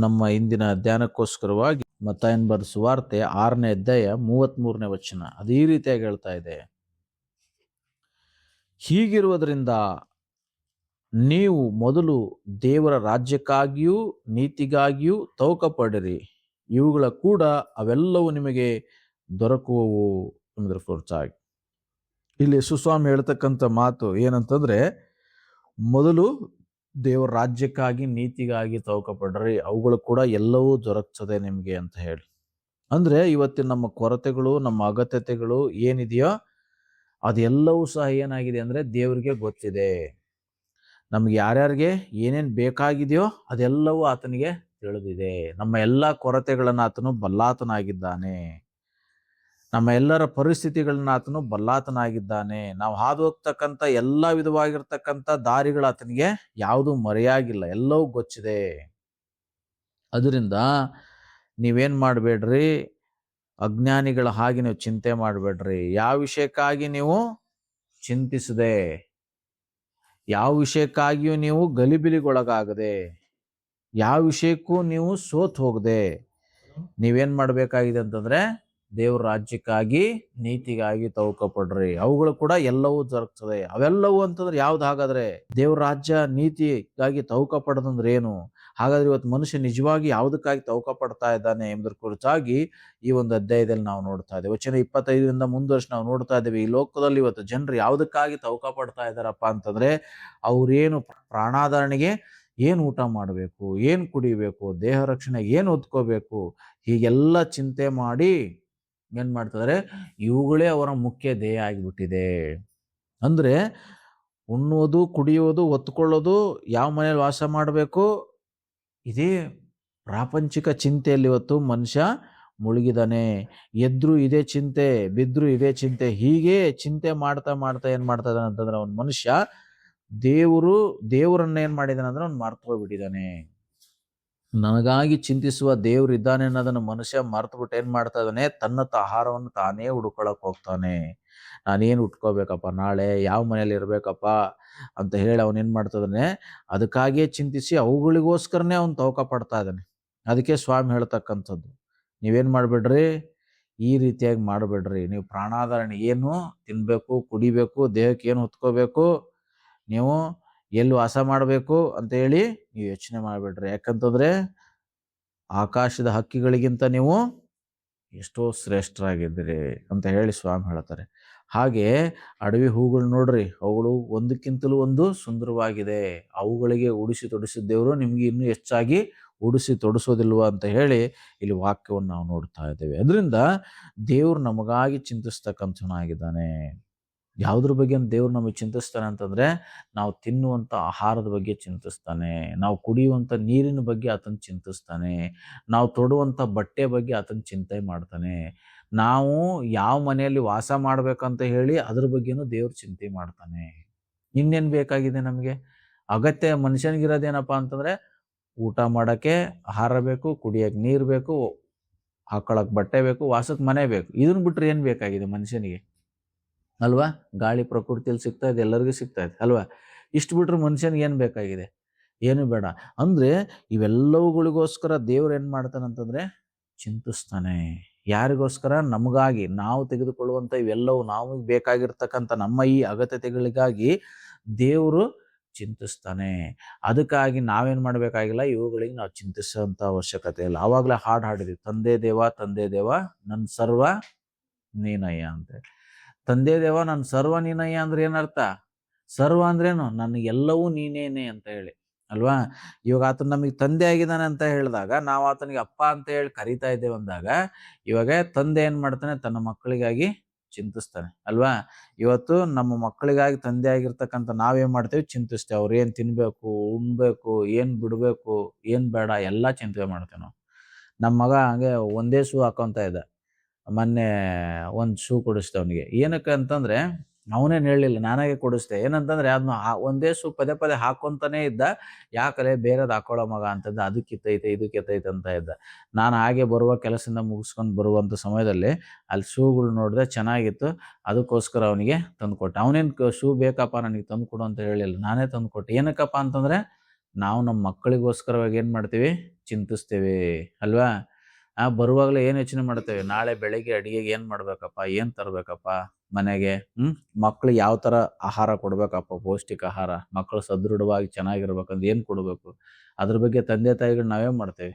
ನಮ್ಮ ಇಂದಿನ ಧ್ಯಾನಕ್ಕೋಸ್ಕರವಾಗಿ ಮತ್ತಾಯನ ಬರೆದ ಸುವಾರ್ತೆ 6ನೇ ಅಧ್ಯಾಯ 33ನೇ ವಚನ ಅದು ಈ ರೀತಿಯಾಗಿ ಹೇಳ್ತಾ ಇದೆ. ಹೀಗಿರುವುದರಿಂದ ನೀವು ಮೊದಲು ದೇವರ ರಾಜ್ಯಕ್ಕಾಗಿಯೂ ನೀತಿಗಾಗಿಯೂ ತವಕಪಡಿರಿ, ಇವುಗಳ ಕೂಡ ಅವೆಲ್ಲವೂ ನಿಮಗೆ ದೊರಕುವವು ಎಂಬುದರ ಕುರಿತಾಗಿ ಇಲ್ಲಿ ಸುಸ್ವಾಮಿ ಹೇಳ್ತಕ್ಕಂಥ ಮಾತು ಏನಂತಂದ್ರೆ, ಮೊದಲು ದೇವರ ರಾಜ್ಯಕ್ಕಾಗಿ ನೀತಿಗಾಗಿ ತವಕಪಡ್ರಿ, ಅವುಗಳು ಕೂಡ ಎಲ್ಲವೂ ದೊರಕ್ತದೆ ನಿಮಗೆ ಅಂತ ಹೇಳಿ. ಅಂದ್ರೆ ಇವತ್ತಿನ ನಮ್ಮ ಕೊರತೆಗಳು, ನಮ್ಮ ಅಗತ್ಯತೆಗಳು ಏನಿದೆಯೋ ಅದೆಲ್ಲವೂ ಸಹ ಏನಾಗಿದೆ ಅಂದ್ರೆ ದೇವರಿಗೆ ಗೊತ್ತಿದೆ. ನಮ್ಗೆ ಯಾರ್ಯಾರಿಗೆ ಏನೇನು ಬೇಕಾಗಿದೆಯೋ ಅದೆಲ್ಲವೂ ಆತನಿಗೆ ತಿಳಿದಿದೆ. ನಮ್ಮ ಎಲ್ಲ ಕೊರತೆಗಳನ್ನ ಆತನು ಬಲ್ಲಾತನಾಗಿದ್ದಾನೆ. ನಮ್ಮ ಎಲ್ಲರ ಪರಿಸ್ಥಿತಿಗಳನ್ನ ಆತನು ಬಲ್ಲಾತನಾಗಿದ್ದಾನೆ. ನಾವು ಹಾದು ಹೋಗ್ತಕ್ಕಂಥ ಎಲ್ಲ ವಿಧವಾಗಿರ್ತಕ್ಕಂಥ ದಾರಿಗಳು ಆತನಿಗೆ ಯಾವುದು ಮರೆಯಾಗಿಲ್ಲ, ಎಲ್ಲವೂ ಗೊತ್ತಿದೆ. ಅದರಿಂದ ನೀವೇನ್ ಮಾಡಬೇಡ್ರಿ, ಅಜ್ಞಾನಿಗಳ ಹಾಗೆ ನೀವು ಚಿಂತೆ ಮಾಡಬೇಡ್ರಿ. ಯಾವ ವಿಷಯಕ್ಕಾಗಿ ನೀವು ಚಿಂತಿಸದೆ, ಯಾವ ವಿಷಯಕ್ಕಾಗಿಯೂ ನೀವು ಗಲಿಬಿಲಿಗೊಳಗಾಗದೆ, ಯಾವ ವಿಷಯಕ್ಕೂ ನೀವು ಸೋತ್ ಹೋಗದೆ ನೀವೇನ್ ಮಾಡಬೇಕಾಗಿದೆ ಅಂತಂದ್ರೆ ದೇವ್ರ ರಾಜ್ಯಕ್ಕಾಗಿ ನೀತಿಗಾಗಿ ತವಕಪಡ್ರಿ, ಅವುಗಳು ಕೂಡ ಎಲ್ಲವೂ ದೊರಕ್ತದೆ. ಅವೆಲ್ಲವೂ ಅಂತಂದ್ರೆ ಯಾವ್ದು? ಹಾಗಾದ್ರೆ ದೇವ್ರ ರಾಜ್ಯ ನೀತಿಗಾಗಿ ತವಕ ಪಡದಂದ್ರೆ ಏನು? ಹಾಗಾದ್ರೆ ಇವತ್ತು ಮನುಷ್ಯ ನಿಜವಾಗಿ ಯಾವುದಕ್ಕಾಗಿ ತವಕ ಪಡ್ತಾ ಇದ್ದಾನೆ ಎಂಬುದರ ಕುರಿತಾಗಿ ಈ ಒಂದು ಅಧ್ಯಾಯದಲ್ಲಿ ನಾವು ನೋಡ್ತಾ ಇದ್ದೇವೆ. ವಚನ 25ರಿಂದ ಮುಂದುವರ್ಷ ನಾವು ನೋಡ್ತಾ ಇದ್ದೇವೆ. ಈ ಲೋಕದಲ್ಲಿ ಇವತ್ತು ಜನರು ಯಾವುದಕ್ಕಾಗಿ ತವಕ ಪಡ್ತಾ ಇದ್ದಾರಪ್ಪ ಅಂತಂದ್ರೆ, ಅವ್ರೇನು ಪ್ರಾಣಾಧಾರಣೆಗೆ ಏನು ಊಟ ಮಾಡಬೇಕು, ಏನು ಕುಡಿಬೇಕು, ದೇಹ ರಕ್ಷಣೆಗೆ ಏನು ಹೊತ್ಕೋಬೇಕು, ಹೀಗೆಲ್ಲ ಚಿಂತೆ ಮಾಡಿ ಏನ್ ಮಾಡ್ತಿದ್ದಾರೆ, ಇವುಗಳೇ ಅವರ ಮುಖ್ಯ ಧ್ಯೇಯ ಆಗಿಬಿಟ್ಟಿದೆ. ಅಂದ್ರೆ ಉಣ್ಣುವುದು, ಕುಡಿಯುವುದು, ಹೊತ್ಕೊಳ್ಳೋದು, ಯಾವ ಮನೇಲಿ ವಾಸ ಮಾಡಬೇಕು, ಇದೇ ಪ್ರಾಪಂಚಿಕ ಚಿಂತೆಯಲ್ಲಿ ಇವತ್ತು ಮನುಷ್ಯ ಮುಳುಗಿದಾನೆ. ಎದ್ರು ಇದೇ ಚಿಂತೆ, ಬಿದ್ರು ಇದೇ ಚಿಂತೆ, ಹೀಗೆ ಚಿಂತೆ ಮಾಡ್ತಾ ಮಾಡ್ತಾ ಏನ್ ಮಾಡ್ತಾ ಇದ್ದಾನೆ ಅಂತಂದ್ರೆ ಅವನ್ ಮನುಷ್ಯ ದೇವರನ್ನ ಏನ್ ಮಾಡಿದಾನೆ ಅಂದ್ರೆ ಅವ್ನು ಮರ್ತು ಹೋಗ್ಬಿಟ್ಟಿದ್ದಾನೆ. ನನಗಾಗಿ ಚಿಂತಿಸುವ ದೇವ್ರು ಇದ್ದಾನೆ ಅನ್ನೋದನ್ನ ಮನುಷ್ಯ ಮರ್ತು ಬಿಟ್ಟು ಏನ್ ಮಾಡ್ತಾ ಇದ್ದಾನೆ, ತನ್ನತ್ತ ಆಹಾರವನ್ನು ತಾನೇ ಹುಡ್ಕೊಳಕ್ ಹೋಗ್ತಾನೆ. ನಾನೇನು ಉಟ್ಕೋಬೇಕಪ್ಪ, ನಾಳೆ ಯಾವ ಮನೇಲಿ ಇರ್ಬೇಕಪ್ಪ ಅಂತ ಹೇಳಿ ಅವನೇನ್ ಮಾಡ್ತಾ ಇದ್ದಾನೆ, ಅದಕ್ಕಾಗಿಯೇ ಚಿಂತಿಸಿ ಅವುಗಳಿಗೋಸ್ಕರನೇ ಅವನು ತವಕ ಪಡ್ತಾ ಇದ್ದಾನೆ. ಅದಕ್ಕೆ ಸ್ವಾಮಿ ಹೇಳ್ತಕ್ಕಂಥದ್ದು, ನೀವೇನ್ ಮಾಡ್ಬೇಡ್ರಿ, ಈ ರೀತಿಯಾಗಿ ಮಾಡಬೇಡ್ರಿ. ನೀವು ಪ್ರಾಣಾಧಾರಣೆ ಏನು ತಿನ್ಬೇಕು, ಕುಡಿಬೇಕು, ದೇಹಕ್ಕೆ ಏನು ಹೊತ್ಕೋಬೇಕು, ನೀವು ಎಲ್ಲಿ ವಾಸ ಮಾಡಬೇಕು ಅಂತ ಹೇಳಿ ನೀವು ಯೋಚನೆ ಮಾಡಬೇಡ್ರಿ. ಯಾಕಂತಂದ್ರೆ ಆಕಾಶದ ಹಕ್ಕಿಗಳಿಗಿಂತ ನೀವು ಎಷ್ಟೋ ಶ್ರೇಷ್ಠರಾಗಿದ್ದೀರಿ ಅಂತ ಹೇಳಿ ಸ್ವಾಮಿ ಹೇಳ್ತಾರೆ. ಹಾಗೆ ಅಡವಿ ಹೂಗಳು ನೋಡ್ರಿ, ಅವುಗಳು ಒಂದಕ್ಕಿಂತಲೂ ಒಂದು ಸುಂದರವಾಗಿದೆ, ಅವುಗಳಿಗೆ ಉಡಿಸಿ ತೊಡಿಸಿದ ದೇವರು ನಿಮ್ಗೆ ಇನ್ನೂ ಹೆಚ್ಚಾಗಿ ಉಡಿಸಿ ತೊಡಿಸೋದಿಲ್ವ ಅಂತ ಹೇಳಿ ಇಲ್ಲಿ ವಾಕ್ಯವನ್ನು ನಾವು ನೋಡ್ತಾ ಇದ್ದೇವೆ. ಅದರಿಂದ ದೇವ್ರು ನಮಗಾಗಿ ಚಿಂತಿಸ್ತಕ್ಕಂಥವನಾಗಿದ್ದಾನೆ. ಯಾವುದ್ರ ಬಗ್ಗೆ ದೇವ್ರು ನಮಗೆ ಚಿಂತಿಸ್ತಾನೆ ಅಂತಂದ್ರೆ, ನಾವು ತಿನ್ನುವಂಥ ಆಹಾರದ ಬಗ್ಗೆ ಚಿಂತಿಸ್ತಾನೆ, ನಾವು ಕುಡಿಯುವಂಥ ನೀರಿನ ಬಗ್ಗೆ ಆತನ ಚಿಂತಿಸ್ತಾನೆ, ನಾವು ತೊಡುವಂಥ ಬಟ್ಟೆ ಬಗ್ಗೆ ಆತನ ಚಿಂತೆ ಮಾಡ್ತಾನೆ, ನಾವು ಯಾವ ಮನೆಯಲ್ಲಿ ವಾಸ ಮಾಡ್ಬೇಕಂತ ಹೇಳಿ ಅದ್ರ ಬಗ್ಗೆನೂ ದೇವ್ರು ಚಿಂತೆ ಮಾಡ್ತಾನೆ. ಇನ್ನೇನು ಬೇಕಾಗಿದೆ ನಮಗೆ? ಅಗತ್ಯ ಮನುಷ್ಯನಿಗಿರೋದೇನಪ್ಪ ಅಂತಂದ್ರೆ, ಊಟ ಮಾಡೋಕ್ಕೆ ಆಹಾರ ಬೇಕು, ಕುಡಿಯೋಕೆ ನೀರು ಬೇಕು, ಹಾಕೊಳ್ಳೋಕೆ ಬಟ್ಟೆ ಬೇಕು, ವಾಸಕ್ಕೆ ಮನೆ ಬೇಕು. ಇದನ್ನ ಬಿಟ್ರೆ ಏನು ಬೇಕಾಗಿದೆ ಮನುಷ್ಯನಿಗೆ ಅಲ್ವಾ? ಗಾಳಿ ಪ್ರಕೃತಿಯಲ್ಲಿ ಸಿಗ್ತಾ ಇದೆ, ಎಲ್ಲರಿಗೂ ಸಿಗ್ತಾ ಇದೆ ಅಲ್ವಾ? ಇಷ್ಟು ಬಿಟ್ರೆ ಮನುಷ್ಯನಿಗೆ ಏನು ಬೇಕಾಗಿದೆ? ಏನು ಬೇಡ. ಅಂದ್ರೆ ಇವೆಲ್ಲವುಗಳಿಗೋಸ್ಕರ ದೇವ್ರು ಏನ್ ಮಾಡ್ತಾನಂತಂದ್ರೆ ಚಿಂತಿಸ್ತಾನೆ. ಯಾರಿಗೋಸ್ಕರ? ನಮಗಾಗಿ, ನಾವು ತೆಗೆದುಕೊಳ್ಳುವಂಥ ಇವೆಲ್ಲವೂ ನಾವು ಬೇಕಾಗಿರ್ತಕ್ಕಂಥ ನಮ್ಮ ಈ ಅಗತ್ಯತೆಗಳಿಗಾಗಿ ದೇವರು ಚಿಂತಿಸ್ತಾನೆ. ಅದಕ್ಕಾಗಿ ನಾವೇನ್ ಮಾಡ್ಬೇಕಾಗಿಲ್ಲ, ಇವುಗಳಿಗೆ ನಾವು ಚಿಂತಿಸುವಂತ ಅವಶ್ಯಕತೆ ಇಲ್ಲ. ಆವಾಗಲೇ ಹಾಡಿದ್ವಿ, ತಂದೆ ದೇವ ತಂದೆ ದೇವ ನನ್ನ ಸರ್ವ ನೀನಯ್ಯ ಅಂತ. ತಂದೆ ದೇವ ನನ್ನ ಸರ್ವ ನೀನಯ್ಯ ಅಂದ್ರೆ ಏನರ್ಥ? ಸರ್ವ ಅಂದ್ರೇನು? ನನಗೆಲ್ಲವೂ ನೀನೇನೆ ಅಂತ ಹೇಳಿ ಅಲ್ವಾ? ಇವಾಗ ಆತನ ನಮಗೆ ತಂದೆ ಆಗಿದ್ದಾನೆ ಅಂತ ಹೇಳಿದಾಗ, ನಾವು ಆತನಿಗೆ ಅಪ್ಪ ಅಂತ ಹೇಳಿ ಕರಿತಾ ಇದ್ದೇವೆ ಅಂದಾಗ, ಇವಾಗ ತಂದೆ ಏನ್ ಮಾಡ್ತಾನೆ, ತನ್ನ ಮಕ್ಕಳಿಗಾಗಿ ಚಿಂತಿಸ್ತಾನೆ ಅಲ್ವಾ? ಇವತ್ತು ನಮ್ಮ ಮಕ್ಕಳಿಗಾಗಿ ತಂದೆ ಆಗಿರ್ತಕ್ಕಂಥ ನಾವೇನ್ ಮಾಡ್ತೇವೆ, ಚಿಂತಿಸ್ತೇವೆ. ಅವ್ರು ಏನ್ ತಿನ್ಬೇಕು, ಉಣ್ಬೇಕು, ಏನ್ ಬಿಡ್ಬೇಕು, ಏನ್ ಬೇಡ ಎಲ್ಲ ಚಿಂತೆ ಮಾಡ್ತೇವೆ ನಾವು. ನಮ್ಮ ಮಗ ಹಂಗೆ ಒಂದೇ ಶೂ ಹಾಕೊಂತ ಇದ್ದ, ಮೊನ್ನೆ ಒಂದು ಶೂ ಕೊಡಿಸ್ದೆ ಅವನಿಗೆ. ಏನಕ್ಕೆ ಅಂತಂದ್ರೆ ಅವನೇನು ಹೇಳಲಿಲ್ಲ, ನಾನಾಗೆ ಕೊಡಿಸ್ದೆ. ಏನಂತಂದ್ರೆ ಅದನ್ನ ಒಂದೇ ಶೂ ಪದೇ ಪದೇ ಹಾಕೊಂತಾನೆ ಇದ್ದ. ಯಾಕಲೆ ಬೇರೆದು ಹಾಕೊಳ್ಳೋ ಮಗ ಅಂತಂದ, ಅದು ಕಿತ್ತೈತೆ ಇದು ಕಿತ್ತೈತೆ ಅಂತ ಇದ್ದ. ನಾನು ಹಾಗೆ ಬರುವ ಕೆಲಸದಿಂದ ಮುಗಿಸ್ಕೊಂಡು ಬರುವಂಥ ಸಮಯದಲ್ಲಿ ಅಲ್ಲಿ ಶೂಗಳು ನೋಡಿದ್ರೆ ಚೆನ್ನಾಗಿತ್ತು, ಅದಕ್ಕೋಸ್ಕರ ಅವನಿಗೆ ತಂದು ಕೊಟ್ಟೆ. ಅವನೇನು ಶೂ ಬೇಕಪ್ಪ ನನಗೆ ತಂದು ಕೊಡು ಅಂತ ಹೇಳಿಲ್ಲ, ನಾನೇ ತಂದು ಕೊಟ್ಟೆ. ಏನಕ್ಕಪ್ಪ ಅಂತಂದ್ರೆ ನಾವು ನಮ್ಮ ಮಕ್ಕಳಿಗೋಸ್ಕರವಾಗಿ ಏನು ಮಾಡ್ತೀವಿ, ಚಿಂತಿಸ್ತೇವೆ ಅಲ್ವಾ? ಬರುವಾಗಲೇ ಏನು ಯೋಚನೆ ಮಾಡ್ತೇವೆ, ನಾಳೆ ಬೆಳಗ್ಗೆ ಅಡಿಗೆಗೆ ಏನು ಮಾಡ್ಬೇಕಪ್ಪ, ಏನು ತರಬೇಕಪ್ಪ ಮನೆಗೆ, ಮಕ್ಳಿಗೆ ಯಾವ ಥರ ಆಹಾರ ಕೊಡ್ಬೇಕಪ್ಪ, ಪೌಷ್ಟಿಕ ಆಹಾರ, ಮಕ್ಕಳು ಸದೃಢವಾಗಿ ಚೆನ್ನಾಗಿರ್ಬೇಕಂದ್ರೆ ಏನು ಕೊಡಬೇಕು, ಅದ್ರ ಬಗ್ಗೆ ತಂದೆ ತಾಯಿಗಳು ನಾವೇನು ಮಾಡ್ತೇವೆ,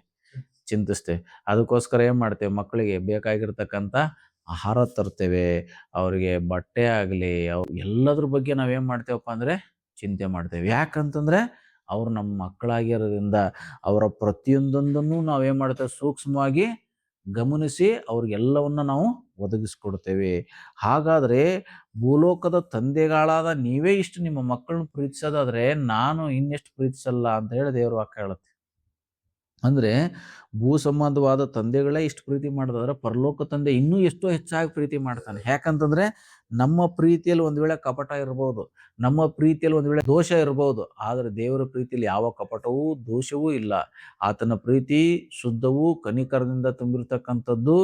ಚಿಂತಿಸ್ತೇವೆ. ಅದಕ್ಕೋಸ್ಕರ ಏನು ಮಾಡ್ತೇವೆ, ಮಕ್ಕಳಿಗೆ ಬೇಕಾಗಿರ್ತಕ್ಕಂಥ ಆಹಾರ ತರ್ತೇವೆ, ಅವರಿಗೆ ಬಟ್ಟೆ ಆಗಲಿ ಎಲ್ಲದ್ರ ಬಗ್ಗೆ ನಾವೇನು ಮಾಡ್ತೇವಪ್ಪ ಅಂದರೆ ಚಿಂತೆ ಮಾಡ್ತೇವೆ. ಯಾಕಂತಂದರೆ ಅವ್ರು ನಮ್ಮ ಮಕ್ಕಳಾಗಿರೋದ್ರಿಂದ ಅವರ ಪ್ರತಿಯೊಂದೊಂದನ್ನು ನಾವೇನು ಮಾಡ್ತೇವೆ, ಸೂಕ್ಷ್ಮವಾಗಿ ಗಮನಿಸಿ ಅವ್ರಿಗೆಲ್ಲವನ್ನ ನಾವು ಒದಗಿಸ್ಕೊಡ್ತೇವೆ. ಹಾಗಾದರೆ ಭೂಲೋಕದ ತಂದೆಗಳಾದ ನೀವೇ ಇಷ್ಟು ನಿಮ್ಮ ಮಕ್ಕಳನ್ನ ಪ್ರೀತಿಸೋದಾದ್ರೆ ನಾನು ಇನ್ನೆಷ್ಟು ಪ್ರೀತಿಸಲ್ಲ ಅಂತ ಹೇಳಿ ದೇವ್ರ ವಾಕ್ಯ ಹೇಳುತ್ತೆ. ಅಂದರೆ ಭೂ ಸಂಬಂಧವಾದ ತಂದೆಗಳೇ ಇಷ್ಟು ಪ್ರೀತಿ ಮಾಡೋದಾದ್ರೆ ಪರಲೋಕ ತಂದೆ ಇನ್ನೂ ಎಷ್ಟೋ ಹೆಚ್ಚಾಗಿ ಪ್ರೀತಿ ಮಾಡ್ತಾನೆ. ಯಾಕಂತಂದ್ರೆ ನಮ್ಮ ಪ್ರೀತಿಯಲ್ಲಿ ಒಂದು ವೇಳೆ ಕಪಟ ಇರ್ಬೋದು, ನಮ್ಮ ಪ್ರೀತಿಯಲ್ಲಿ ಒಂದು ವೇಳೆ ದೋಷ ಇರ್ಬೋದು, ಆದರೆ ದೇವರ ಪ್ರೀತಿಯಲ್ಲಿ ಯಾವ ಕಪಟವೂ ದೋಷವೂ ಇಲ್ಲ. ಆತನ ಪ್ರೀತಿ ಶುದ್ಧವೂ ಕನಿಕರದಿಂದ ತುಂಬಿರ್ತಕ್ಕಂಥದ್ದು,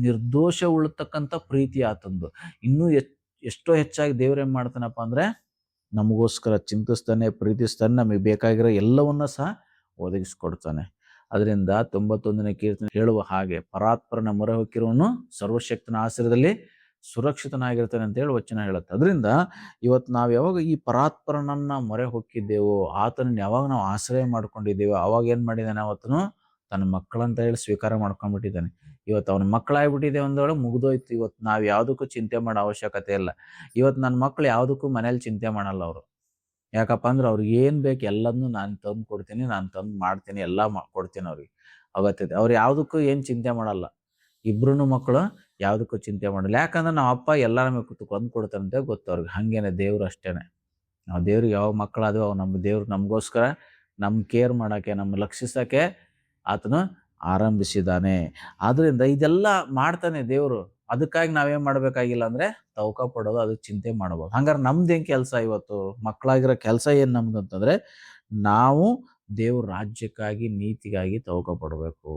ನಿರ್ದೋಷ ಉಳ್ತಕ್ಕಂಥ ಪ್ರೀತಿ ಆತಂದು. ಇನ್ನೂ ಎಷ್ಟೋ ಹೆಚ್ಚಾಗಿ ದೇವ್ರೇನ್ ಮಾಡ್ತಾನಪ್ಪ ಅಂದ್ರೆ ನಮಗೋಸ್ಕರ ಚಿಂತಿಸ್ತಾನೆ, ಪ್ರೀತಿಸ್ತಾನೆ, ನಮಗೆ ಬೇಕಾಗಿರೋ ಎಲ್ಲವನ್ನ ಸಹ ಒದಗಿಸ್ಕೊಡ್ತಾನೆ. ಅದರಿಂದ 91ನೇ ಕೀರ್ತನೆ ಹೇಳುವ ಹಾಗೆ ಪರಾತ್ಪರನ ಮೊರೆ ಹೊಕ್ಕಿರುವನು ಸರ್ವಶಕ್ತನ ಆಶ್ರಯದಲ್ಲಿ ಸುರಕ್ಷಿತನಾಗಿರ್ತಾನೆ ಅಂತ ಹೇಳಿ ವಚನ ಹೇಳುತ್ತೆ. ಅದರಿಂದ ಇವತ್ತು ನಾವು ಯಾವಾಗ ಈ ಪರಾತ್ಪರನನ್ನ ಮೊರೆ ಹೊಕ್ಕಿದ್ದೇವೋ, ಆತನನ್ನ ಯಾವಾಗ ನಾವು ಆಶ್ರಯ ಮಾಡ್ಕೊಂಡಿದ್ದೇವೋ, ಅವಾಗ ಏನ್ ಮಾಡಿದ್ದಾನೆ, ಅವತ್ತನು ತನ್ನ ಮಕ್ಕಳಂತ ಹೇಳಿ ಸ್ವೀಕಾರ ಮಾಡ್ಕೊಂಡ್ಬಿಟ್ಟಿದ್ದಾನೆ. ಇವತ್ತು ಅವನ ಮಕ್ಕಳಾಗ್ಬಿಟ್ಟಿದೆ ಒಂದೊಳಗೆ ಮುಗ್ದೋಯ್ತು. ಇವತ್ತು ನಾವು ಯಾವುದಕ್ಕೂ ಚಿಂತೆ ಮಾಡೋ ಅವಶ್ಯಕತೆ ಇಲ್ಲ. ಇವತ್ತು ನನ್ನ ಮಕ್ಕಳು ಯಾವುದಕ್ಕೂ ಮನೇಲಿ ಚಿಂತೆ ಮಾಡಲ್ಲ ಅವರು. ಯಾಕಪ್ಪ ಅಂದ್ರೆ ಅವ್ರಿಗೆ ಏನು ಬೇಕು ಎಲ್ಲದನ್ನೂ ನಾನು ತಂದು ಕೊಡ್ತೀನಿ, ನಾನು ತಂದು ಮಾಡ್ತೀನಿ, ಎಲ್ಲ ಕೊಡ್ತೀನಿ ಅವ್ರಿಗೆ ಅಗತ್ಯತೆ. ಅವ್ರು ಯಾವುದಕ್ಕೂ ಏನು ಚಿಂತೆ ಮಾಡಲ್ಲ. ಇಬ್ರು ಮಕ್ಕಳು ಯಾವುದಕ್ಕೂ ಚಿಂತೆ ಮಾಡಲ್ಲ. ಯಾಕಂದ್ರೆ ನಾವು ಅಪ್ಪ ಎಲ್ಲ ನಮಗೆ ಕೊಂದು ಕೊಡ್ತಾರಂತೆ ಗೊತ್ತು ಅವ್ರಿಗೆ. ಹಾಗೇನೆ ದೇವ್ರು ಅಷ್ಟೇನೆ. ನಾವು ದೇವ್ರಿಗೆ ಯಾವ ಮಕ್ಕಳಾದವು ಅವು ನಮ್ಮ ದೇವ್ರು ನಮಗೋಸ್ಕರ ನಮ್ಮ ಕೇರ್ ಮಾಡೋಕ್ಕೆ, ನಮ್ಮ ಲಕ್ಷಿಸೋಕ್ಕೆ ಆತನು ಆರಂಭಿಸಿದ್ದಾನೆ. ಆದ್ದರಿಂದ ಇದೆಲ್ಲ ಮಾಡ್ತಾನೆ ದೇವರು. ಅದಕ್ಕಾಗಿ ನಾವೇನು ಮಾಡಬೇಕಾಗಿಲ್ಲ ಅಂದರೆ ತವಕ ಪಡೋದು, ಅದಕ್ಕೆ ಚಿಂತೆ ಮಾಡ್ಬೋದು. ಹಂಗಾರೆ ನಮ್ದೇನು ಕೆಲಸ, ಇವತ್ತು ಮಕ್ಕಳಾಗಿರೋ ಕೆಲಸ ಏನು ನಮ್ದು ಅಂತಂದರೆ ನಾವು ದೇವ್ರ ರಾಜ್ಯಕ್ಕಾಗಿ ನೀತಿಗಾಗಿ ತವಕ ಪಡಬೇಕು.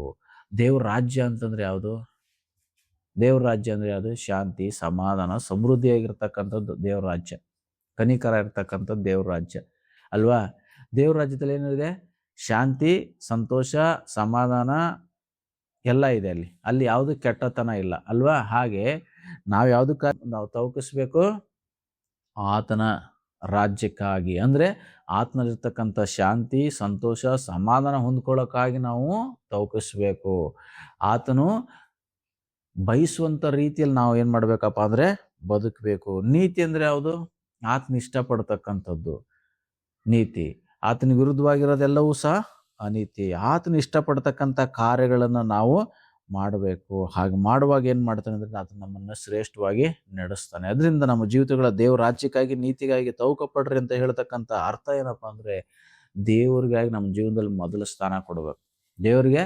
ದೇವ್ರ ರಾಜ್ಯ ಅಂತಂದ್ರೆ ಯಾವುದು? ದೇವ್ರ ರಾಜ್ಯ ಅಂದರೆ ಯಾವುದು? ಶಾಂತಿ, ಸಮಾಧಾನ, ಸಮೃದ್ಧಿಯಾಗಿರ್ತಕ್ಕಂಥದ್ದು ದೇವ್ರ ರಾಜ್ಯ. ಕನಿಕರ ಇರ್ತಕ್ಕಂಥದ್ದು ದೇವ್ರ ರಾಜ್ಯ ಅಲ್ವಾ? ದೇವ್ರ ರಾಜ್ಯದಲ್ಲಿ ಏನಿದೆ? ಶಾಂತಿ, ಸಂತೋಷ, ಸಮಾಧಾನ ಎಲ್ಲ ಇದೆ. ಅಲ್ಲಿ ಯಾವುದು ಕೆಟ್ಟತನ ಇಲ್ಲ ಅಲ್ವಾ? ಹಾಗೆ ನಾವು ಯಾವುದಕ್ಕಾಗಿ ನಾವು ತವಕಿಸ್ಬೇಕು? ಆತನ ರಾಜ್ಯಕ್ಕಾಗಿ. ಅಂದರೆ ಆತನಲ್ಲಿರ್ತಕ್ಕಂಥ ಶಾಂತಿ, ಸಂತೋಷ, ಸಮಾಧಾನ ಹೊಂದ್ಕೊಳ್ಳೋಕ್ಕಾಗಿ ನಾವು ತವಕಿಸ್ಬೇಕು. ಆತನು ಬಯಸುವಂಥ ರೀತಿಯಲ್ಲಿ ನಾವು ಏನು ಮಾಡಬೇಕಪ್ಪ ಅಂದರೆ ಬದುಕಬೇಕು. ನೀತಿ ಅಂದರೆ ಯಾವುದು? ಆತನ ಇಷ್ಟಪಡ್ತಕ್ಕಂಥದ್ದು ನೀತಿ. ಆತನ ವಿರುದ್ಧವಾಗಿರೋದೆಲ್ಲವೂ ಸಹ ಅನೀತಿ. ಆತನ ಇಷ್ಟಪಡ್ತಕ್ಕಂಥ ಕಾರ್ಯಗಳನ್ನು ನಾವು ಮಾಡಬೇಕು. ಹಾಗೆ ಮಾಡುವಾಗ ಏನು ಮಾಡ್ತಾನೆ ಅಂದರೆ ಆತನ ನಮ್ಮನ್ನು ಶ್ರೇಷ್ಠವಾಗಿ ನಡೆಸ್ತಾನೆ. ಅದರಿಂದ ನಮ್ಮ ಜೀವಿತಗಳ ದೇವ್ರ ರಾಜ್ಯಕ್ಕಾಗಿ ನೀತಿಗಾಗಿ ತವಕ ಪಡ್ರಿ ಅಂತ ಹೇಳ್ತಕ್ಕಂಥ ಅರ್ಥ ಏನಪ್ಪ ಅಂದರೆ ದೇವ್ರಿಗಾಗಿ ನಮ್ಮ ಜೀವನದಲ್ಲಿ ಮೊದಲು ಸ್ಥಾನ ಕೊಡಬೇಕು. ದೇವರಿಗೆ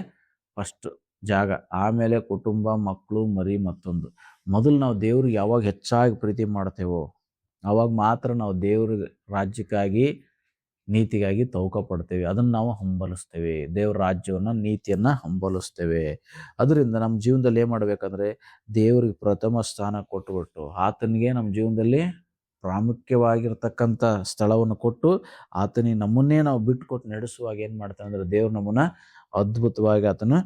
ಫಸ್ಟ್ ಜಾಗ, ಆಮೇಲೆ ಕುಟುಂಬ, ಮಕ್ಕಳು, ಮರಿ, ಮತ್ತೊಂದು. ಮೊದಲು ನಾವು ದೇವ್ರಿಗೆ ಯಾವಾಗ ಹೆಚ್ಚಾಗಿ ಪ್ರೀತಿ ಮಾಡ್ತೇವೋ ಅವಾಗ ಮಾತ್ರ ನಾವು ದೇವ್ರ ರಾಜ್ಯಕ್ಕಾಗಿ ನೀತಿಗಾಗಿ ತವಕ ಪಡ್ತೇವೆ. ಅದನ್ನು ನಾವು ಹಂಬಲಿಸ್ತೇವೆ. ದೇವ್ರ ರಾಜ್ಯವನ್ನು, ನೀತಿಯನ್ನು ಹಂಬಲಿಸ್ತೇವೆ. ಅದರಿಂದ ನಮ್ಮ ಜೀವನದಲ್ಲಿ ಏನು ಮಾಡಬೇಕಂದ್ರೆ ದೇವ್ರಿಗೆ ಪ್ರಥಮ ಸ್ಥಾನ ಕೊಟ್ಟುಬಿಟ್ಟು ಆತನಿಗೆ ನಮ್ಮ ಜೀವನದಲ್ಲಿ ಪ್ರಾಮುಖ್ಯವಾಗಿರ್ತಕ್ಕಂಥ ಸ್ಥಳವನ್ನು ಕೊಟ್ಟು ಆತನಿಗೆ ನಮ್ಮನ್ನೇ ನಾವು ಬಿಟ್ಟುಕೊಟ್ಟು ನಡೆಸುವಾಗ ಏನು ಮಾಡ್ತಾನೆ ಅಂದರೆ ದೇವ್ರು ನಮ್ಮನ್ನು ಅದ್ಭುತವಾಗಿ ಆತನು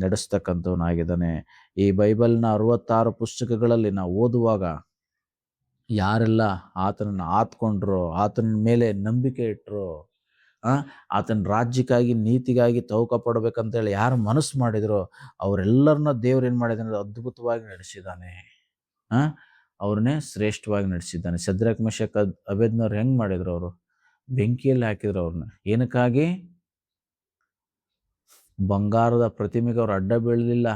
ನಡೆಸ್ತಕ್ಕಂಥವನಾಗಿದ್ದಾನೆ. ಈ ಬೈಬಲ್ನ 66 ಪುಸ್ತಕಗಳಲ್ಲಿ ನಾವು ಓದುವಾಗ ಯಾರೆಲ್ಲ ಆತನನ್ನು ಆತ್ಕೊಂಡ್ರೋ, ಆತನ ಮೇಲೆ ನಂಬಿಕೆ ಇಟ್ಟರು, ಆತನ ರಾಜ್ಯಕ್ಕಾಗಿ ನೀತಿಗಾಗಿ ತವಕ ಪಡಬೇಕಂತೇಳಿ ಯಾರು ಮನಸ್ಸು ಮಾಡಿದ್ರು ಅವರೆಲ್ಲರನ್ನ ದೇವ್ರು ಏನು ಮಾಡಿದಾನೆ? ಅದ್ಭುತವಾಗಿ ನಡೆಸಿದ್ದಾನೆ. ಅವ್ರನ್ನೇ ಶ್ರೇಷ್ಠವಾಗಿ ನಡೆಸಿದ್ದಾನೆ. ಶದ್ರಕ್, ಮೆಷಕ್, ಅಬೇದ್ನವ್ರು ಹೆಂಗೆ ಮಾಡಿದ್ರು? ಅವರು ಬೆಂಕಿಯಲ್ಲಿ ಹಾಕಿದ್ರು ಅವ್ರನ್ನ. ಏನಕ್ಕಾಗಿ? ಬಂಗಾರದ ಪ್ರತಿಮೆಗೆ ಅವ್ರು ಅಡ್ಡ ಬೀಳಲಿಲ್ಲ.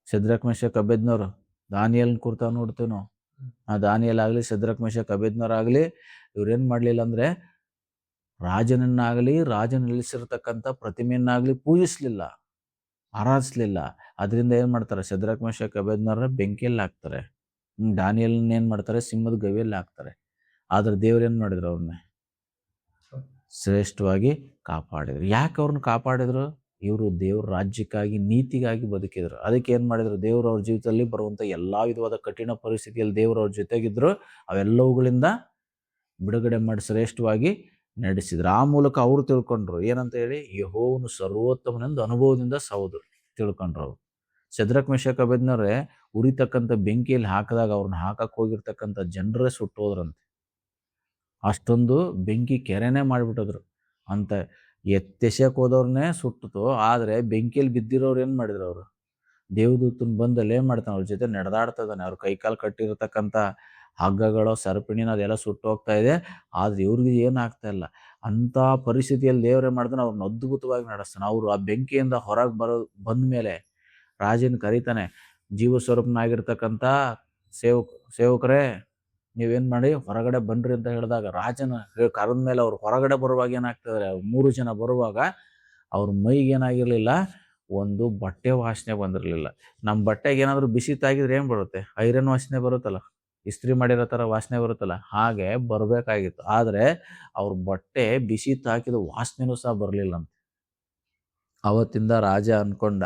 ಶದ್ರಕ್, ಮೆಷಕ್, ಅಬೇದ್ನವ್ರು ದಾನಿಯಲ್ನ ಕುರ್ತಾ ನೋಡ್ತೇವೆ ನಾವು. ಆ ದಾನಿಯಲ್ ಆಗಲಿ, ಶದ್ರಕ್, ಮೆಷಕ್, ಅಬೇದ್ನವರಾಗಲಿ ಇವ್ರೇನು ಮಾಡಲಿಲ್ಲ ಅಂದರೆ ರಾಜನನ್ನಾಗಲಿ, ರಾಜನ ನಿಲ್ಲಿಸಿರ್ತಕ್ಕಂಥ ಪ್ರತಿಮೆಯನ್ನಾಗಲಿ ಪೂಜಿಸಲಿಲ್ಲ, ಆರಾಧಿಸಲಿಲ್ಲ. ಅದರಿಂದ ಏನು ಮಾಡ್ತಾರೆ? ಶದ್ರಕ್, ಮೆಷಕ್, ಅಬೇದ್ನವರ ಬೆಂಕಿಯಲ್ಲಿ ಹಾಕ್ತಾರೆ. ದಾನಿಯಲ್ನ ಏನು ಮಾಡ್ತಾರೆ? ಸಿಂಹದ ಗವಿಯಲ್ಲಿ ಹಾಕ್ತಾರೆ. ಆದರೆ ದೇವ್ರು ಏನು ಮಾಡಿದ್ರು? ಅವ್ರನ್ನ ಶ್ರೇಷ್ಠವಾಗಿ ಕಾಪಾಡಿದ್ರು. ಯಾಕೆ ಅವ್ರನ್ನ ಕಾಪಾಡಿದ್ರು? ಇವರು ದೇವ್ರ ರಾಜ್ಯಕ್ಕಾಗಿ ನೀತಿಗಾಗಿ ಬದುಕಿದ್ರು. ಅದಕ್ಕೆ ಏನು ಮಾಡಿದ್ರು? ದೇವರು ಅವ್ರ ಜೀವಿತದಲ್ಲಿ ಬರುವಂಥ ಎಲ್ಲ ವಿಧವಾದ ಕಠಿಣ ಪರಿಸ್ಥಿತಿಯಲ್ಲಿ ದೇವರು ಅವ್ರ ಜೊತೆಗಿದ್ರು. ಅವೆಲ್ಲವುಗಳಿಂದ ಬಿಡುಗಡೆ ಮಾಡಿ ಶ್ರೇಷ್ಠವಾಗಿ ನಡೆಸಿದ್ರು. ಆ ಮೂಲಕ ಅವರು ತಿಳ್ಕೊಂಡ್ರು ಏನಂತ ಹೇಳಿ, ಯೆಹೋವನು ಸರ್ವೋತ್ತಮನೆಂದು ಅನುಭವದಿಂದ ತಿಳ್ಕೊಂಡ್ರು ಅವರು. ಶದ್ರಕ್ ಮೆಷಕ್ ಅಬೇದ್ನವ್ರೆ ಉರಿತಕ್ಕಂಥ ಬೆಂಕಿಯಲ್ಲಿ ಹಾಕಿದಾಗ ಅವ್ರನ್ನ ಹಾಕಕ್ಕೆ ಹೋಗಿರ್ತಕ್ಕಂಥ ಜನರೇ ಸುಟ್ಟೋದ್ರಂತೆ. ಅಷ್ಟೊಂದು ಬೆಂಕಿ ಕೆರೆನೇ ಮಾಡಿಬಿಟ್ಟಿದ್ರು ಅಂತ. ಎತ್ತೆಸಕ್ಕೆ ಹೋದವ್ರನ್ನೇ ಸುಟ್ಟಿತು. ಆದರೆ ಬೆಂಕಿಯಲ್ಲಿ ಬಿದ್ದಿರೋರು ಏನು ಮಾಡಿದ್ರು, ಅವರು ದೇವದೂತನ ಬಂದಲ್ಲಿ ಏನು ಮಾಡ್ತಾನೆ, ಅವ್ರ ಜೊತೆ ನಡೆದಾಡ್ತಾ ಇದ್ದಾನೆ. ಅವ್ರ ಕೈಕಾಲು ಕಟ್ಟಿರ್ತಕ್ಕಂಥ ಹಗ್ಗಗಳು ಸರಪಣಿನ ಅದೆಲ್ಲ ಸುಟ್ಟು ಹೋಗ್ತಾ ಇದೆ. ಆದರೆ ಇವ್ರಿಗೆ ಏನಾಗ್ತಾ ಇಲ್ಲ. ಅಂಥ ಪರಿಸ್ಥಿತಿಯಲ್ಲಿ ದೇವರೇ ಮಾಡ್ತಾನೆ, ಅವ್ರನ್ನ ಅದ್ಭುತವಾಗಿ ನಡೆಸ್ತಾನೆ. ಅವರು ಆ ಬೆಂಕಿಯಿಂದ ಹೊರಗೆ ಬಂದ ಮೇಲೆ ರಾಜನ ಕರೀತಾನೆ, ಜೀವ ಸ್ವರೂಪನಾಗಿರ್ತಕ್ಕಂಥ ಸೇವಕರೇ ನೀವೇನು ಮಾಡಿ ಹೊರಗಡೆ ಬನ್ರಿ ಅಂತ ಹೇಳಿದಾಗ ರಾಜನ ಕರೆದ ಮೇಲೆ ಅವ್ರು ಹೊರಗಡೆ ಬರುವಾಗ ಏನಾಗ್ತದೆ, 3 ಜನ ಬರುವಾಗ ಅವ್ರ ಮೈಗೆ ಏನಾಗಿರಲಿಲ್ಲ, ಒಂದು ಬಟ್ಟೆ ವಾಸನೆ ಬಂದಿರಲಿಲ್ಲ. ನಮ್ಮ ಬಟ್ಟೆಗೆ ಏನಾದರೂ ಬಿಸಿ ತಾಗಿದ್ರೆ ಏನು ಬರುತ್ತೆ, ಐರನ್ ವಾಸನೆ ಬರುತ್ತಲ್ಲ, ಇಸ್ತ್ರಿ ಮಾಡಿರೋ ಥರ ವಾಸನೆ ಬರುತ್ತಲ್ಲ, ಹಾಗೆ ಬರಬೇಕಾಗಿತ್ತು. ಆದರೆ ಅವ್ರ ಬಟ್ಟೆ ಬಿಸಿ ತಾಕಿದ ವಾಸನೆನೂ ಸಹ ಬರಲಿಲ್ಲಂತೆ. ಅವತ್ತಿಂದ ರಾಜ ಅಂದ್ಕೊಂಡ,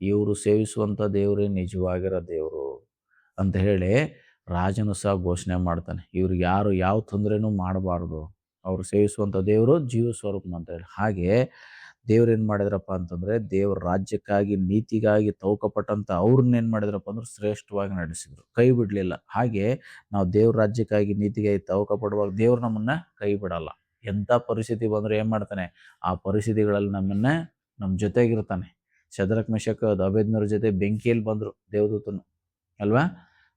ಇವರು ಸೇವಿಸುವಂಥ ದೇವರೇ ನಿಜವಾಗಿರೋ ದೇವರು ಅಂತ ಹೇಳಿ ರಾಜನು ಸಹ ಘೋಷಣೆ ಮಾಡ್ತಾನೆ, ಇವ್ರಿಗೆ ಯಾರು ಯಾವ ತೊಂದರೆನೂ ಮಾಡಬಾರ್ದು, ಅವರು ಸೇವಿಸುವಂಥ ದೇವರು ಜೀವ ಸ್ವರೂಪನ ಅಂತ ಹೇಳಿ. ಹಾಗೆ ದೇವ್ರು ಏನು ಮಾಡಿದ್ರಪ್ಪ ಅಂತಂದರೆ, ದೇವ್ರ ರಾಜ್ಯಕ್ಕಾಗಿ ನೀತಿಗಾಗಿ ತೌಕಪಟ್ಟಂಥ ಅವ್ರನ್ನೇನು ಮಾಡಿದ್ರಪ್ಪ ಅಂದ್ರೆ ಶ್ರೇಷ್ಠವಾಗಿ ನಡೆಸಿದ್ರು, ಕೈ ಬಿಡಲಿಲ್ಲ. ಹಾಗೆ ನಾವು ದೇವ್ರ ರಾಜ್ಯಕ್ಕಾಗಿ ನೀತಿಗಾಗಿ ತೌಕಪಡುವಾಗ ದೇವ್ರು ನಮ್ಮನ್ನು ಕೈ ಬಿಡಲ್ಲ. ಎಂಥ ಪರಿಸ್ಥಿತಿ ಬಂದರೂ ಏನು ಮಾಡ್ತಾನೆ, ಆ ಪರಿಸ್ಥಿತಿಗಳಲ್ಲಿ ನಮ್ಮ ಜೊತೆಗಿರ್ತಾನೆ. ಶದ್ರಕ್ ಮೆಷಕ್ ಅಬೇದ್ನವ್ರ ಜೊತೆ ಬೆಂಕಿಯಲ್ಲಿ ಬಂದರು ದೇವದೂತನು ಅಲ್ವಾ.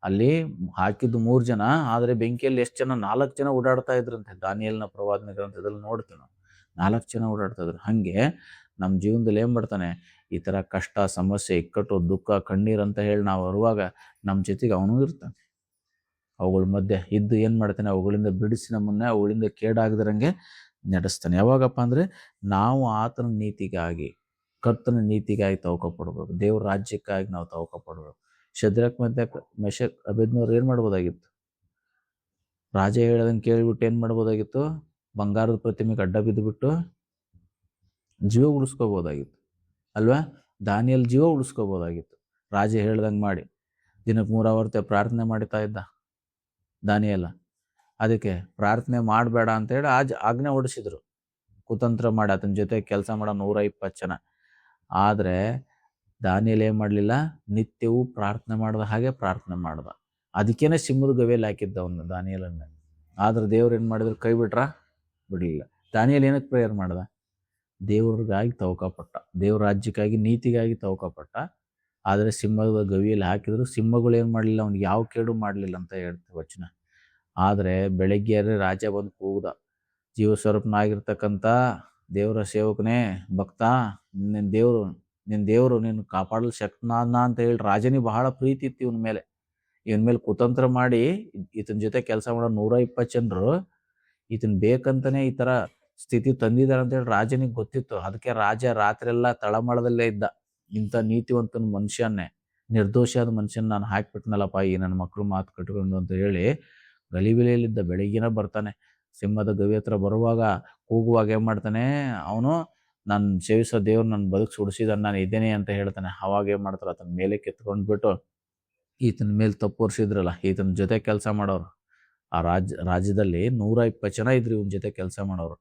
ಅಲ್ಲಿ ಹಾಕಿದ್ದು 3 ಜನ, ಆದರೆ ಬೆಂಕಿಯಲ್ಲಿ ಎಷ್ಟು ಜನ, 4 ಜನ ಓಡಾಡ್ತಾ ಇದ್ರಂತೆ. ದಾನಿಯೇಲನ ಪ್ರವಾದನೆ ಗ್ರಂಥದಲ್ಲಿ ನೋಡ್ತೀವಿ ನಾವು, 4 ಜನ ಓಡಾಡ್ತಾ ಇದ್ರು. ಹಾಗೆ ನಮ್ಮ ಜೀವನದಲ್ಲಿ ಏನು ಮಾಡ್ತಾನೆ, ಈ ಥರ ಕಷ್ಟ, ಸಮಸ್ಯೆ, ಇಕ್ಕಟ್ಟು, ದುಃಖ, ಕಣ್ಣೀರು ಅಂತ ಹೇಳಿ ನಾವು ಬರುವಾಗ ನಮ್ಮ ಜೊತೆಗೆ ಅವನು ಇರ್ತಾನೆ. ಅವುಗಳ ಮಧ್ಯೆ ಇದ್ದು ಏನು ಮಾಡ್ತಾನೆ, ಅವುಗಳಿಂದ ಬಿಡಿಸಿ ನಮ್ಮನ್ನೇ ಅವುಗಳಿಂದ ಕೇಡಾಗದಿರಂಗೆ ನಡೆಸ್ತಾನೆ. ಯಾವಾಗಪ್ಪ ಅಂದರೆ ನಾವು ಆತನ ನೀತಿಗಾಗಿ, ಕರ್ತನ ನೀತಿಗಾಗಿ ತೌಕಪಡ್ಬೇಕು, ದೇವ್ರ ರಾಜ್ಯಕ್ಕಾಗಿ ನಾವು ತೌಕಪಡ್ಬೇಕು. ಶದ್ರಕ್ ಮೆಷಕ್ ಅಬೇದ್ನವ್ರು ಏನು ಮಾಡ್ಬೋದಾಗಿತ್ತು, ರಾಜ ಹೇಳೋದನ್ನು ಕೇಳಿಬಿಟ್ಟು ಏನು ಮಾಡ್ಬೋದಾಗಿತ್ತು, ಬಂಗಾರದ ಪ್ರತಿಮೆಗೆ ಅಡ್ಡ ಬಿದ್ದುಬಿಟ್ಟು ಜೀವ ಉಳಿಸ್ಕೋಬೋದಾಗಿತ್ತು ಅಲ್ವಾ. ದಾನಿಯೇಲ್ ಜೀವ ಉಳಿಸ್ಕೋಬೋದಾಗಿತ್ತು ರಾಜ ಹೇಳ್ದಂಗೆ ಮಾಡಿ. ದಿನಕ್ಕೆ 3 ಆವರ್ತಿ ಪ್ರಾರ್ಥನೆ ಮಾಡ್ತಾ ಇದ್ದ ದಾನಿಯೇಲ. ಅದಕ್ಕೆ ಪ್ರಾರ್ಥನೆ ಮಾಡಬೇಡ ಅಂತೇಳಿ ಆಜ್ಞೆ ಹೊಡಿಸಿದ್ರು, ಕುತಂತ್ರ ಮಾಡಿ ಆತನ ಜೊತೆ ಕೆಲಸ ಮಾಡೋ 120 ಜನ. ಆದರೆ ದಾನಿಯೇಲ್ ಏನು ಮಾಡಲಿಲ್ಲ, ನಿತ್ಯವೂ ಪ್ರಾರ್ಥನೆ ಮಾಡಿದ ಹಾಗೆ ಪ್ರಾರ್ಥನೆ ಮಾಡ್ದ. ಅದಕ್ಕೇನೆ ಸಿಂಹದ ಗವಿಯಲ್ಲಿ ಹಾಕಿದ್ದ ಅವನು ದಾನಿಯೇಲನ್ನ. ಆದ್ರೆ ದೇವ್ರು ಏನು ಮಾಡಿದ್ರು, ಕೈ ಬಿಡಲಿಲ್ಲ. ದಾನಿಯೇಲ್ ಏನಕ್ಕೆ ಪ್ರೇಯರ್ ಮಾಡ್ದ, ದೇವ್ರಿಗಾಗಿ ತೌಕಪಟ್ಟ, ದೇವ್ರ ರಾಜ್ಯಕ್ಕಾಗಿ ನೀತಿಗಾಗಿ ತೌಕಪಟ್ಟ. ಆದರೆ ಸಿಂಹದ ಗವಿಯಲ್ಲಿ ಹಾಕಿದ್ರು, ಸಿಂಹಗಳು ಏನು ಮಾಡಲಿಲ್ಲ, ಅವ್ನಿಗೆ ಯಾವ ಕೇಡು ಮಾಡಲಿಲ್ಲ ಅಂತ ಹೇಳ್ತೀವಿ ವಚನ. ಆದರೆ ಬೆಳಗ್ಗೆ ರಾಜ ಬಂದು ಕೂಗ್ದ, ಜೀವ ಸ್ವರೂಪನಾಗಿರ್ತಕ್ಕಂಥ ದೇವರ ಸೇವಕನೇ ಭಕ್ತ, ನಿನ್ನ ದೇವರು ನೀನು ಕಾಪಾಡಲು ಶಕ್ತನಾದ ಅಂತ ಹೇಳಿ ರಾಜನಿಗೆ ಬಹಳ ಪ್ರೀತಿ ಇತ್ತು ಇವನ ಮೇಲೆ ಕುತಂತ್ರ ಮಾಡಿ ಈತನ ಜೊತೆ ಕೆಲಸ ಮಾಡೋ 120 ಜನರು ಈತನ ಬೇಕಂತಾನೆ ಈ ಥರ ಸ್ಥಿತಿ ತಂದಿದ್ದಾರೆ ಅಂತೇಳಿ ರಾಜನಿಗೆ ಗೊತ್ತಿತ್ತು. ಅದಕ್ಕೆ ರಾಜ ರಾತ್ರಿ ಎಲ್ಲ ತಳಮಳದಲ್ಲೇ ಇದ್ದ. ಇಂಥ ನೀತಿವಂತನ ಮನುಷ್ಯನ್ನೇ, ನಿರ್ದೋಷಿಯಾದ ಮನುಷ್ಯನ ನಾನು ಹಾಕಿಬಿಟ್ನಲ್ಲಪ್ಪ ಈ ನನ್ನ ಮಕ್ಕಳು ಮಾತು ಕಟ್ಕೊಂಡು ಅಂತ ಹೇಳಿ ಗಲಿಬಿಲಿಯಲ್ಲಿದ್ದ. ಬೆಳಗ್ಗಿನ ಬರ್ತಾನೆ, ಸಿಂಹದ ಗವಿ ಹತ್ರ ಬರುವಾಗ ಕೂಗುವಾಗ ಏನು ಮಾಡ್ತಾನೆ ಅವನು, ನಾನು ಸೇವಿಸೋ ದೇವ್ರು ನನ್ನ ಬದುಕು ಸುಡಿಸಿದಾನೆ, ನಾನು ಇದ್ದೇನೆ ಅಂತ ಹೇಳ್ತಾನೆ. ಅವಾಗ ಏನು ಮಾಡ್ತಾರೆ, ಆತನ ಮೇಲೆ ಕೆತ್ಕೊಂಡ್ಬಿಟ್ಟು ಈತನ ಮೇಲೆ ತಪ್ಪು ಹೊರಿಸಿದ್ರಲ್ಲ, ಈತನ ಜೊತೆ ಕೆಲಸ ಮಾಡೋರು ಆ ರಾಜ್ಯದಲ್ಲಿ 120 ಜನ ಇದ್ರು ಇವನ ಜೊತೆ ಕೆಲಸ ಮಾಡೋರು.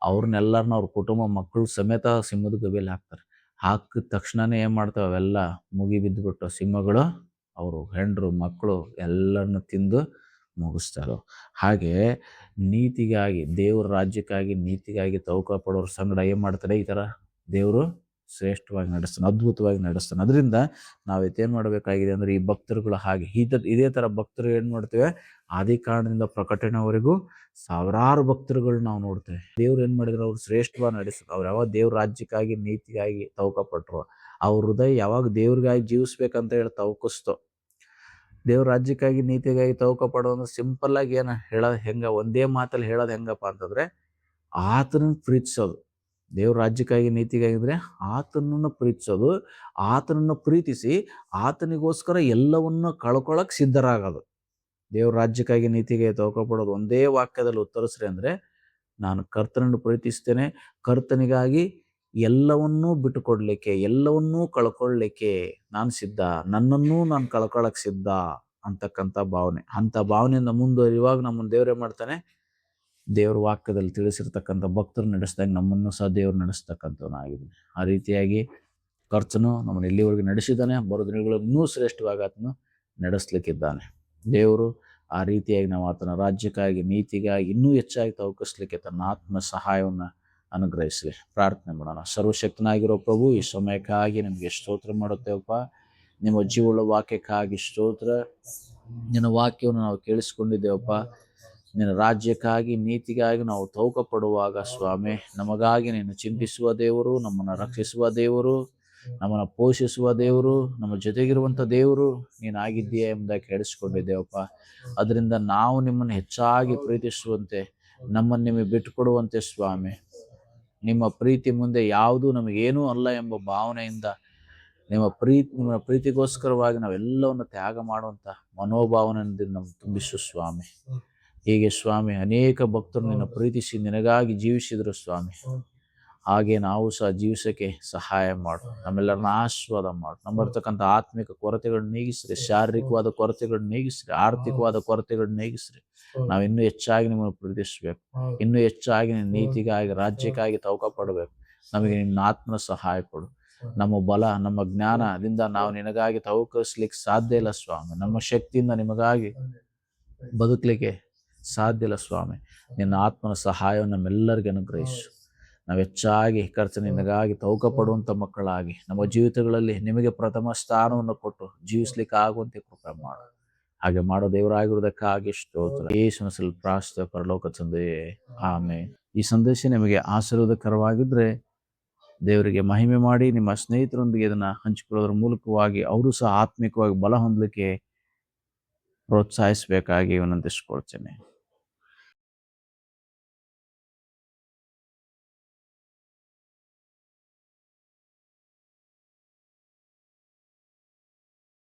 ಅವ್ರನ್ನೆಲ್ಲರನ್ನ ಅವ್ರ ಕುಟುಂಬ ಮಕ್ಕಳು ಸಮೇತ ಸಿಂಹದ ಗವಿಯಲ್ಲಿ ಹಾಕ್ತಾರೆ. ಹಾಕಿದ ತಕ್ಷಣನೇ ಏನು ಮಾಡ್ತಾವೆ, ಅವೆಲ್ಲ ಮುಗಿ ಬಿದ್ದುಬಿಟ್ಟು ಸಿಂಹಗಳು ಅವರು ಹೆಂಡರು ಮಕ್ಕಳು ಎಲ್ಲರನ್ನ ತಿಂದು ಮುಗಿಸ್ತಾರೆ. ಹಾಗೆ ನೀತಿಗಾಗಿ, ದೇವ್ರ ರಾಜ್ಯಕ್ಕಾಗಿ ನೀತಿಗಾಗಿ ತೌಕ ಪಡೋರ ಸಂಗಡ ಏನು ಮಾಡ್ತಾರೆ, ಈ ಥರ ದೇವರು ಶ್ರೇಷ್ಠವಾಗಿ ನಡೆಸ್ತಾನೆ, ಅದ್ಭುತವಾಗಿ ನಡೆಸ್ತಾನೆ. ಅದರಿಂದ ನಾವೇನು ಮಾಡಬೇಕಾಗಿದೆ ಅಂದರೆ, ಈ ಭಕ್ತರುಗಳು ಹಾಗೆ ಇದೇ ಥರ ಭಕ್ತರು ಏನು ಮಾಡ್ತೇವೆ, ಆದಿ ಕಾರಣದಿಂದ ಪ್ರಕಟಣೆವರೆಗೂ ಸಾವಿರಾರು ಭಕ್ತರುಗಳು ನಾವು ನೋಡ್ತೇವೆ. ದೇವ್ರು ಏನು ಮಾಡಿದ್ರು, ಅವ್ರು ಶ್ರೇಷ್ಠವಾಗಿ ನಡೆಸಿದ್ರು. ಅವ್ರು ಯಾವಾಗ ದೇವ್ರ ರಾಜ್ಯಕ್ಕಾಗಿ ನೀತಿಗಾಗಿ ತೌಕಪಟ್ಟರು, ಅವ್ರ ಹೃದಯ ಯಾವಾಗ ದೇವ್ರಿಗಾಗಿ ಜೀವಿಸ್ಬೇಕಂತ ಹೇಳಿ ತೌಕಿಸ್ತೋ. ದೇವ್ರ ರಾಜ್ಯಕ್ಕಾಗಿ ನೀತಿಗಾಗಿ ತೌಕ ಪಡೋದು ಸಿಂಪಲ್ಲಾಗಿ ಏನು ಹೇಳೋದು ಹೆಂಗೆ, ಒಂದೇ ಮಾತಲ್ಲಿ ಹೇಳೋದು ಹೆಂಗಪ್ಪ ಅಂತಂದರೆ, ಆತನನ್ನು ಪ್ರೀತಿಸೋದು. ದೇವ್ರ ರಾಜ್ಯಕ್ಕಾಗಿ ನೀತಿಗಾಗಿ ಅಂದರೆ ಆತನನ್ನು ಪ್ರೀತಿಸೋದು, ಆತನನ್ನು ಪ್ರೀತಿಸಿ ಆತನಿಗೋಸ್ಕರ ಎಲ್ಲವನ್ನು ಕಳ್ಕೊಳ್ಳೋಕೆ ಸಿದ್ಧರಾಗೋದು. ದೇವ್ರ ರಾಜ್ಯಕ್ಕಾಗಿ ನೀತಿಗಾಗಿ ತೌಕ ಪಡೋದು ಒಂದೇ ವಾಕ್ಯದಲ್ಲಿ ಉತ್ತರಿಸ್ರಿ ಅಂದರೆ, ನಾನು ಕರ್ತನನ್ನು ಪ್ರೀತಿಸ್ತೇನೆ, ಕರ್ತನಿಗಾಗಿ ಎಲ್ಲವನ್ನೂ ಬಿಟ್ಟುಕೊಡ್ಲಿಕ್ಕೆ, ಎಲ್ಲವನ್ನೂ ಕಳ್ಕೊಳ್ಳಿಕ್ಕೆ ನಾನು ಸಿದ್ಧ, ನನ್ನನ್ನೂ ನಾನು ಕಳ್ಕೊಳ್ಳೋಕೆ ಸಿದ್ಧ ಅಂತಕ್ಕಂಥ ಭಾವನೆ. ಅಂಥ ಭಾವನೆಯಿಂದ ಮುಂದುವರಿಯುವಾಗ ನಮ್ಮನ್ನು ದೇವರೇ ಮಾಡ್ತಾನೆ, ದೇವರ ವಾಕ್ಯದಲ್ಲಿ ತಿಳಿಸಿರ್ತಕ್ಕಂಥ ಭಕ್ತರು ನಡೆಸಿದಾಗ ನಮ್ಮನ್ನು ಸಹ ದೇವರು ನಡೆಸ್ತಕ್ಕಂಥವನಾಗಿದ್ದಾನೆ. ಆ ರೀತಿಯಾಗಿ ಕರ್ತನು ನಮ್ಮನ್ನು ಎಲ್ಲಿವರೆಗೆ ನಡೆಸಿದ್ದಾನೆ, ಬರೋ ದಿನಗಳು ಇನ್ನೂ ಶ್ರೇಷ್ಠವಾಗಿ ಆತನು ನಡೆಸಲಿಕ್ಕಿದ್ದಾನೆ. ದೇವರು ಆ ರೀತಿಯಾಗಿ ನಾವು ಆತನ ರಾಜ್ಯಕ್ಕಾಗಿ, ನೀತಿಗಾಗಿ ಇನ್ನೂ ಹೆಚ್ಚಾಗಿ ತವಕಿಸ್ಲಿಕ್ಕೆ ತನ್ನ ಆತ್ಮ ಸಹಾಯವನ್ನು ಅನುಗ್ರಹಿಸಲಿ. ಪ್ರಾರ್ಥನೆ ಮಾಡೋಣ. ಸರ್ವಶಕ್ತನಾಗಿರೋ ಪ್ರಭು, ಈ ಸಮಯಕ್ಕಾಗಿ ನಿಮಗೆ ಸ್ತೋತ್ರ ಮಾಡುತ್ತೇವಪ್ಪ. ನಿಮ್ಮ ಜೀವಳ ವಾಕ್ಯಕ್ಕಾಗಿ ಸ್ತೋತ್ರ. ನಿನ್ನ ವಾಕ್ಯವನ್ನು ನಾವು ಕೇಳಿಸ್ಕೊಂಡಿದ್ದೇವಪ್ಪ. ನಿನ್ನ ರಾಜ್ಯಕ್ಕಾಗಿ, ನೀತಿಗಾಗಿ ನಾವು ತೌಕ ಪಡುವಾಗ ಸ್ವಾಮಿ, ನಮಗಾಗಿ ನೀನು ಚಿಂತಿಸುವ ದೇವರು, ನಮ್ಮನ್ನು ರಕ್ಷಿಸುವ ದೇವರು, ನಮ್ಮನ್ನು ಪೋಷಿಸುವ ದೇವರು, ನಮ್ಮ ಜೊತೆಗಿರುವಂಥ ದೇವರು ನೀನಾಗಿದ್ದೀಯ ಎಂಬುದಾಗಿ ಕೇಳಿಸ್ಕೊಂಡಿದ್ದೇವಪ್ಪ. ಅದರಿಂದ ನಾವು ನಿಮ್ಮನ್ನು ಹೆಚ್ಚಾಗಿ ಪ್ರೀತಿಸುವಂತೆ, ನಮ್ಮನ್ನು ನಿಮಗೆ ಬಿಟ್ಟುಕೊಡುವಂತೆ ಸ್ವಾಮಿ, ನಿಮ್ಮ ಪ್ರೀತಿ ಮುಂದೆ ಯಾವುದೂ ನಮಗೇನೂ ಅಲ್ಲ ಎಂಬ ಭಾವನೆಯಿಂದ ನಿಮ್ಮ ಪ್ರೀತಿಗೋಸ್ಕರವಾಗಿ ನಾವೆಲ್ಲವನ್ನು ತ್ಯಾಗ ಮಾಡುವಂಥ ಮನೋಭಾವನೆಯಿಂದ ನಮ್ಗೆ ತುಂಬಿಸು ಸ್ವಾಮಿ. ಹೀಗೆ ಸ್ವಾಮಿ ಅನೇಕ ಭಕ್ತರು ನಿನ್ನ ಪ್ರೀತಿಸಿ ನಿನಗಾಗಿ ಜೀವಿಸಿದರು ಸ್ವಾಮಿ. ಹಾಗೆ ನಾವು ಸಹ ಜೀವಿಸಕ್ಕೆ ಸಹಾಯ ಮಾಡು. ನಮ್ಮೆಲ್ಲರನ್ನ ಆಶೀರ್ವಾದ ಮಾಡು. ನಮ್ಮರ್ತಕ್ಕಂಥ ಆತ್ಮಿಕ ಕೊರತೆಗಳನ್ನ ನೀಗಿಸ್ರಿ, ಶಾರೀರಿಕವಾದ ಕೊರತೆಗಳನ್ನ ನೀಗಿಸ್ರಿ, ಆರ್ಥಿಕವಾದ ಕೊರತೆಗಳನ್ನ ನೀಗಿಸ್ರಿ. ನಾವು ಇನ್ನೂ ಹೆಚ್ಚಾಗಿ ನಿಮ್ಮನ್ನು ಪ್ರೀತಿಸ್ಬೇಕು, ಇನ್ನೂ ಹೆಚ್ಚಾಗಿ ನಿನ್ನ ನೀತಿಗಾಗಿ, ರಾಜ್ಯಕ್ಕಾಗಿ ತೌಕ ಪಡಬೇಕು. ನಮಗೆ ನಿನ್ನ ಆತ್ಮನ ಸಹಾಯ ಕೊಡು. ನಮ್ಮ ಬಲ, ನಮ್ಮ ಜ್ಞಾನದಿಂದ ನಾವು ನಿನಗಾಗಿ ತವಕಿಸ್ಲಿಕ್ಕೆ ಸಾಧ್ಯ ಇಲ್ಲ ಸ್ವಾಮಿ. ನಮ್ಮ ಶಕ್ತಿಯಿಂದ ನಿಮಗಾಗಿ ಬದುಕಲಿಕ್ಕೆ ಸಾಧ್ಯ ಇಲ್ಲ ಸ್ವಾಮಿ. ನಿನ್ನ ಆತ್ಮನ ಸಹಾಯವನ್ನು ನಮ್ಮೆಲ್ಲರಿಗೂ ಅನುಗ್ರಹಿಸು. ನಾವು ಹೆಚ್ಚಾಗಿ ನಿನಗಾಗಿ ತೌಕ ಪಡುವಂಥ ಮಕ್ಕಳಾಗಿ ನಮ್ಮ ಜೀವಿತಗಳಲ್ಲಿ ನಿಮಗೆ ಪ್ರಥಮ ಸ್ಥಾನವನ್ನು ಕೊಟ್ಟು ಜೀವಿಸ್ಲಿಕ್ಕೆ ಆಗುವಂತೆ ಕೃಪೆ ಮಾಡು. ಹಾಗೆ ಮಾಡೋ ದೇವರಾಗಿರುವುದಕ್ಕಾಗಿ ಸ್ತೋತ್ರ. ಯೇಸುವಿನ ಹೆಸರಲ್ಲಿ ಪ್ರಾರ್ಥಿಸುತ್ತೇವೆ ಪರಲೋಕ ತಂದೆಯೇ, ಆಮೆನ್. ಈ ಸಂದೇಶ ನಿಮಗೆ ಆಶೀರ್ವಾದಕರವಾಗಿದ್ದರೆ ದೇವರಿಗೆ ಮಹಿಮೆ ಮಾಡಿ ನಿಮ್ಮ ಸ್ನೇಹಿತರೊಂದಿಗೆ ಇದನ್ನು ಹಂಚಿಕೊಳ್ಳೋದ್ರ ಮೂಲಕವಾಗಿ ಅವರು ಸಹ ಆತ್ಮಿಕವಾಗಿ ಬಲ ಹೊಂದಲಿಕ್ಕೆ ಪ್ರೋತ್ಸಾಹಿಸಬೇಕಾಗಿ ವಿನಂತಿಸಿಕೊಳ್ತೇನೆ.